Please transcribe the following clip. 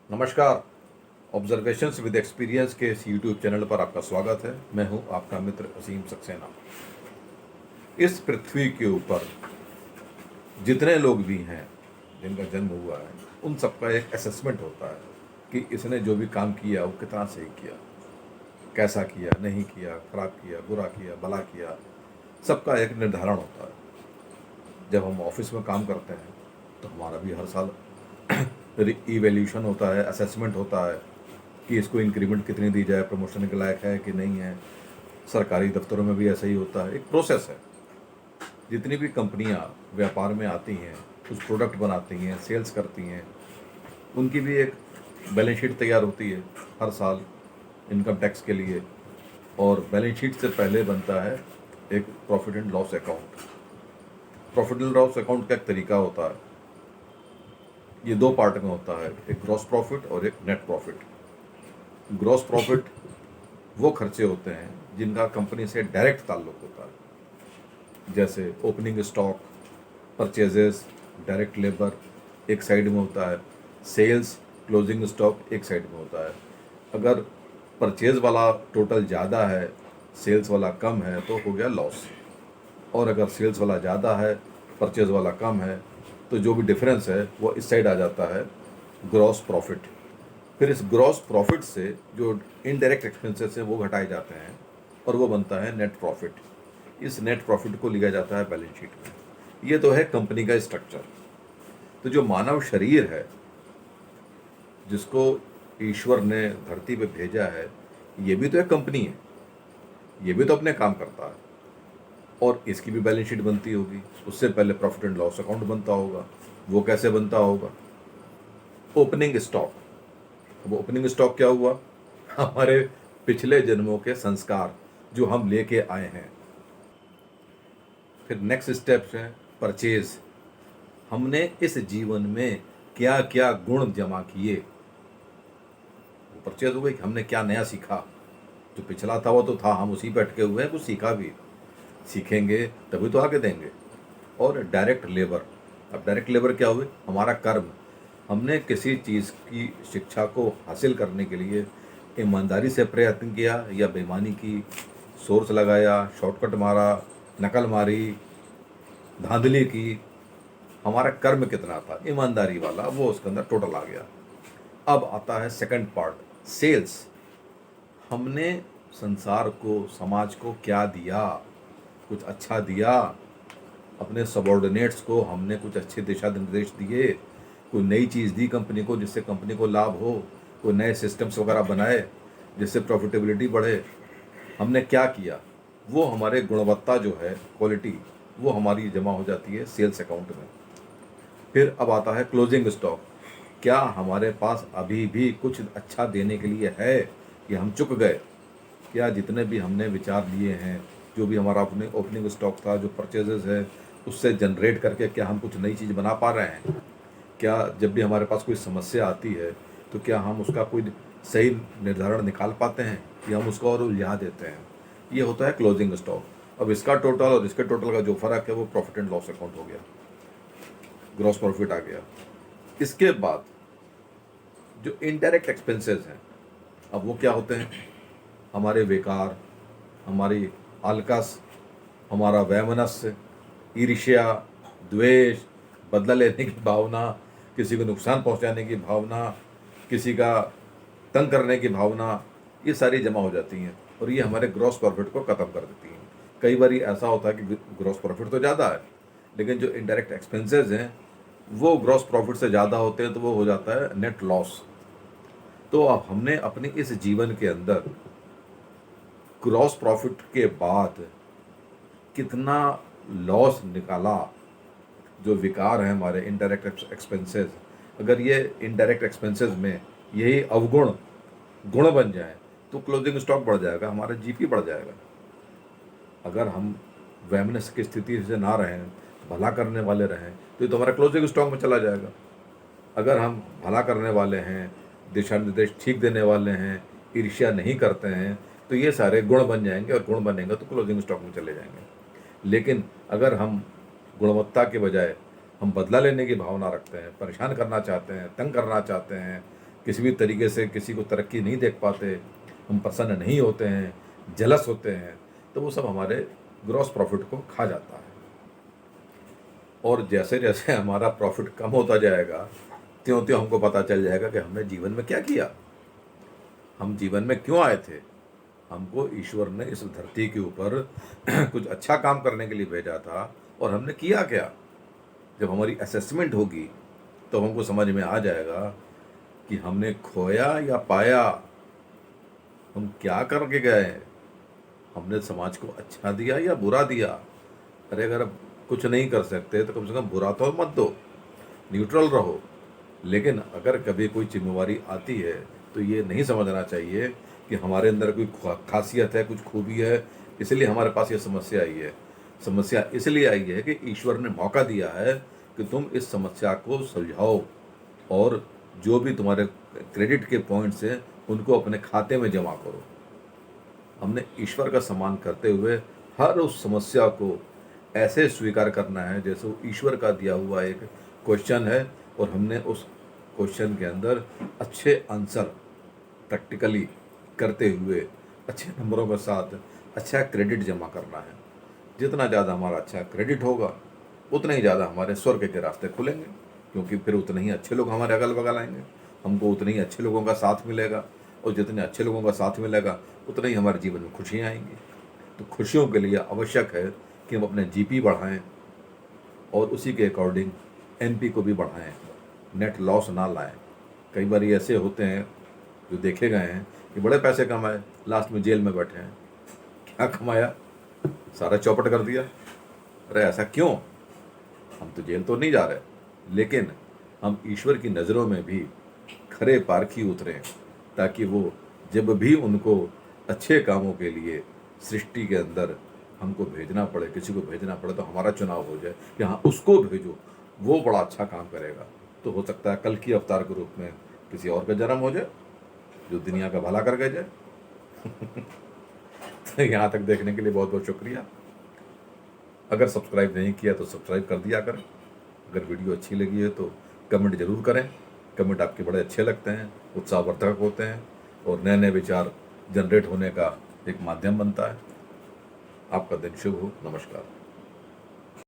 नमस्कार। Observations with experience के इस यूट्यूब चैनल पर आपका स्वागत है। मैं हूं आपका मित्र असीम सक्सेना। इस पृथ्वी के ऊपर जितने लोग भी हैं जिनका जन्म हुआ है, उन सबका एक असेसमेंट होता है कि इसने जो भी काम किया वो कितना सही किया, कैसा किया, नहीं किया, खराब किया, बुरा किया, भला किया। सबका एक निर्धारण होता है। जब हम ऑफिस में काम करते हैं तो हमारा भी हर साल इवेल्यूशन होता है, असेसमेंट होता है कि इसको इंक्रीमेंट कितनी दी जाए, प्रमोशन के लायक है कि नहीं है। सरकारी दफ्तरों में भी ऐसा ही होता है, एक प्रोसेस है। जितनी भी कंपनियां व्यापार में आती हैं, कुछ प्रोडक्ट बनाती हैं, सेल्स करती हैं, उनकी भी एक बैलेंस शीट तैयार होती है हर साल इनकम टैक्स के लिए। और बैलेंस शीट से पहले बनता है एक profit and loss account. Profit and loss account का एक तरीका होता है, ये दो पार्ट में होता है, एक ग्रॉस प्रॉफिट और एक नेट प्रॉफिट। ग्रॉस प्रॉफिट वो खर्चे होते हैं जिनका कंपनी से डायरेक्ट ताल्लुक होता है, जैसे opening stock, purchases, direct labour एक साइड में होता है, सेल्स, क्लोजिंग स्टॉक एक साइड में होता है। अगर परचेज वाला टोटल ज़्यादा है, सेल्स वाला कम है, तो हो गया लॉस। और अगर सेल्स वाला ज़्यादा है, परचेज वाला कम है, तो जो भी डिफरेंस है वो इस साइड आ जाता है, ग्रॉस प्रॉफिट। फिर इस ग्रॉस प्रॉफिट से जो इनडायरेक्ट एक्सपेंसेस हैं वो घटाए जाते हैं और वो बनता है नेट प्रॉफिट। इस नेट प्रॉफिट को लिया जाता है बैलेंस शीट में। ये तो है कंपनी का स्ट्रक्चर। तो जो मानव शरीर है, जिसको ईश्वर ने धरती पे भेजा है, ये भी तो एक कंपनी है, ये भी तो अपने काम करता है और इसकी भी बैलेंस शीट बनती होगी। उससे पहले प्रॉफिट एंड लॉस अकाउंट बनता होगा। वो कैसे बनता होगा? Opening stock. अब ओपनिंग स्टॉक क्या हुआ? हमारे पिछले जन्मों के संस्कार जो हम लेके आए हैं। फिर नेक्स्ट स्टेप्स हैं परचेज। हमने इस जीवन में क्या क्या गुण जमा किए, वो परचेज हो गई कि हमने क्या नया सीखा। जो पिछला था वो तो था, हम उसी पे अटके हुए हैं, कुछ सीखा भी। सीखेंगे तभी तो आगे देंगे। और डायरेक्ट लेबर। अब डायरेक्ट लेबर क्या हुए? हमारा कर्म। हमने किसी चीज़ की शिक्षा को हासिल करने के लिए ईमानदारी से प्रयत्न किया या बेईमानी की, सोर्स लगाया, शॉर्टकट मारा, नकल मारी, धांधली की। हमारा कर्म कितना था ईमानदारी वाला, वो उसके अंदर टोटल आ गया। अब आता है सेकंड पार्ट, सेल्स। हमने संसार को, समाज को क्या दिया? कुछ अच्छा दिया। अपने सबॉर्डिनेट्स को हमने कुछ अच्छे दिशा निर्देश दिए, कोई नई चीज़ दी कंपनी को जिससे कंपनी को लाभ हो, कोई नए सिस्टम्स वगैरह बनाए जिससे प्रॉफिटेबिलिटी बढ़े। हमने क्या किया? वो हमारे गुणवत्ता जो है, क्वालिटी, वो हमारी जमा हो जाती है सेल्स अकाउंट में। फिर अब आता है क्लोजिंग स्टॉक। क्या हमारे पास अभी भी कुछ अच्छा देने के लिए है कि हम चुक गए? क्या जितने भी हमने विचार लिए हैं, जो भी हमारा अपने ओपनिंग स्टॉक था, जो परचेजेस है, उससे जनरेट करके क्या हम कुछ नई चीज़ बना पा रहे हैं? क्या जब भी हमारे पास कोई समस्या आती है तो क्या हम उसका कोई सही निर्धारण निकाल पाते हैं कि हम उसको और उलझा देते हैं? ये होता है क्लोजिंग स्टॉक। अब इसका टोटल और इसके टोटल का जो फ़र्क है वो प्रॉफिट एंड लॉस अकाउंट हो गया, ग्रॉस प्रॉफिट आ गया। इसके बाद जो इनडायरेक्ट एक्सपेंसेस हैं, अब वो क्या होते हैं? हमारे विकार, हमारी आलकस, हमारा वैमनस्य, ईर्ष्या, द्वेष, बदला लेने की भावना, किसी को नुकसान पहुंचाने की भावना, किसी का तंग करने की भावना, ये सारी जमा हो जाती हैं और ये हमारे ग्रॉस प्रॉफिट को ख़त्म कर देती हैं। कई बार ऐसा होता है कि ग्रॉस प्रॉफिट तो ज़्यादा है, लेकिन जो इनडायरेक्ट एक्सपेंसेस हैं वो ग्रॉस प्रॉफिट से ज़्यादा होते हैं, तो वो हो जाता है नेट लॉस। तो अब हमने अपने इस जीवन के अंदर ग्रॉस प्रॉफिट के बाद कितना लॉस निकाला। जो विकार है हमारे इनडायरेक्ट एक्सपेंसेस, अगर ये इनडायरेक्ट एक्सपेंसेस में यही अवगुण गुण बन जाए तो क्लोजिंग स्टॉक बढ़ जाएगा, हमारा जीपी बढ़ जाएगा। अगर हम वैमनस्य की स्थिति से ना रहें, भला करने वाले रहें, तो ये तो हमारा क्लोजिंग स्टॉक में चला जाएगा। अगर हम भला करने वाले हैं, दिशा निर्देश ठीक देने वाले हैं, ईर्ष्या नहीं करते हैं, तो ये सारे गुण बन जाएंगे और गुण बनेंगे तो क्लोजिंग स्टॉक में चले जाएंगे। लेकिन अगर हम गुणवत्ता के बजाय हम बदला लेने की भावना रखते हैं, परेशान करना चाहते हैं, तंग करना चाहते हैं, किसी भी तरीके से किसी को तरक्की नहीं देख पाते, हम प्रसन्न नहीं होते हैं, जलस होते हैं, तो वो सब हमारे ग्रॉस प्रॉफिट को खा जाता है। और जैसे जैसे हमारा प्रॉफिट कम होता जाएगा, त्यों त्यों हमको पता चल जाएगा कि हमने जीवन में क्या किया, हम जीवन में क्यों आए थे। हमको ईश्वर ने इस धरती के ऊपर कुछ अच्छा काम करने के लिए भेजा था, और हमने किया क्या। जब हमारी असेसमेंट होगी तो हमको समझ में आ जाएगा कि हमने खोया या पाया, हम क्या करके गए हैं, हमने समाज को अच्छा दिया या बुरा दिया। अरे अगर आप कुछ नहीं कर सकते तो कम से कम बुरा तो मत दो, न्यूट्रल रहो। लेकिन अगर कभी कोई जिम्मेवारी आती है तो ये नहीं समझना चाहिए कि हमारे अंदर कोई खासियत है, कुछ खूबी है, इसलिए हमारे पास ये समस्या आई है। समस्या इसलिए आई है कि ईश्वर ने मौका दिया है कि तुम इस समस्या को सुलझाओ, और जो भी तुम्हारे क्रेडिट के पॉइंट्स हैं उनको अपने खाते में जमा करो। हमने ईश्वर का सम्मान करते हुए हर उस समस्या को ऐसे स्वीकार करना है जैसे वो ईश्वर का दिया हुआ एक क्वेश्चन है, और हमने उस क्वेश्चन के अंदर अच्छे आंसर प्रैक्टिकली करते हुए अच्छे नंबरों के साथ अच्छा क्रेडिट जमा करना है। जितना ज़्यादा हमारा अच्छा क्रेडिट होगा उतना ही ज़्यादा हमारे स्वर्ग के रास्ते खुलेंगे, क्योंकि फिर उतने ही अच्छे लोग हमारे अगल बगल आएंगे, हमको उतने ही अच्छे लोगों का साथ मिलेगा, और जितने अच्छे लोगों का साथ मिलेगा उतने ही हमारे जीवन में खुशियाँ आएंगी। तो खुशियों के लिए आवश्यक है कि हम अपने जीपी बढ़ाएं, और उसी के अकॉर्डिंग एनपी को भी बढ़ाएं, नेट लॉस ना लाएं। कई बार ये ऐसे होते हैं जो देखे गए हैं कि बड़े पैसे कमाए, लास्ट में जेल में बैठे हैं। क्या कमाया, सारा चौपट कर दिया। अरे ऐसा क्यों, हम तो जेल तो नहीं जा रहे, लेकिन हम ईश्वर की नज़रों में भी खरे पारखी उतरें, ताकि वो जब भी उनको अच्छे कामों के लिए सृष्टि के अंदर हमको भेजना पड़े, किसी को भेजना पड़े, तो हमारा चुनाव हो जाए कि हाँ उसको भेजो, वो बड़ा अच्छा काम करेगा। तो हो सकता है कल की अवतार के रूप में किसी और का जन्म हो जाए जो दुनिया का भला करके जाए। तो यहाँ तक देखने के लिए बहुत बहुत शुक्रिया। अगर सब्सक्राइब नहीं किया तो सब्सक्राइब कर दिया करें। अगर वीडियो अच्छी लगी है तो कमेंट जरूर करें। कमेंट आपके बड़े अच्छे लगते हैं, उत्साहवर्धक होते हैं, और नए नए विचार जनरेट होने का एक माध्यम बनता है। आपका दिन शुभ हो। नमस्कार।